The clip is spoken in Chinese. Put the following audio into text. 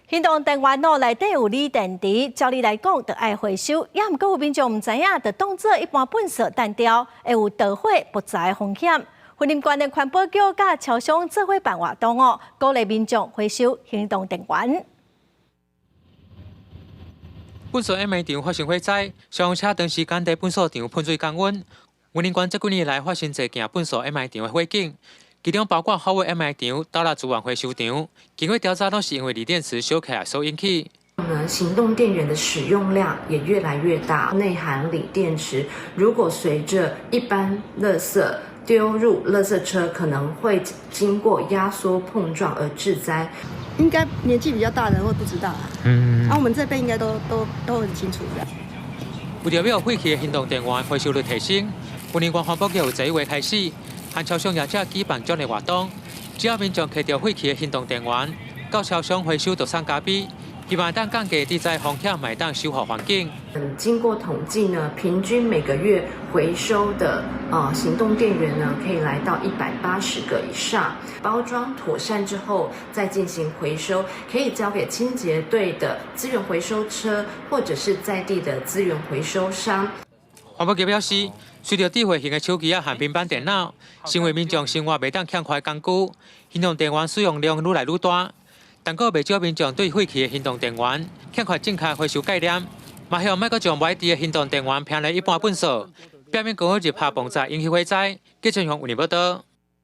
行动电源内底有锂电池，照理来讲，就爱回收。也毋过有民众毋知影，就当做一般垃圾单掉，会有导火爆炸的风险。云林县的环保局甲超商做伙办活动哦，鼓励民众回收行动电源。粪扫 M 场发生火灾，消防车长时间在粪扫场喷水降温。云林县这几年来发生侪件粪扫 M 场的火警。 其中包括好位 M 场、倒垃资源回收场，经过调查都是因为锂电池烧起来所引起。行动电源的使用量也越来越大，内含锂电池，如果随着一般垃圾丢入垃圾车，可能会经过压缩碰撞而致灾。应该年纪比较大的人会不知道啊。我们这边应该都很清楚的。为了要废弃的行动电源回收率提升，云林县环保局由11月开始。 和超商业者举办奖励活动，只要民众摕到废弃的行动电源，到超商回收就送加币，希望当降低地灾风险，买当修复环境。经过统计呢，平均每个月回收的行动电源呢，可以来到180个以上。包装妥善之后再进行回收，可以交给清洁队的资源回收车，或者是在地的资源回收商。 环保局表示，随着智慧型的手机和平板电脑，成为民众生活袂当欠缺的工具，行动电源使用量愈来愈大。但佫有袂少民众对废弃的行动电源欠缺正确回收概念，嘛希望莫佫将买低的行动电源偏来一般粪扫，避免过后日拍爆炸引起火灾。记者用云林报道。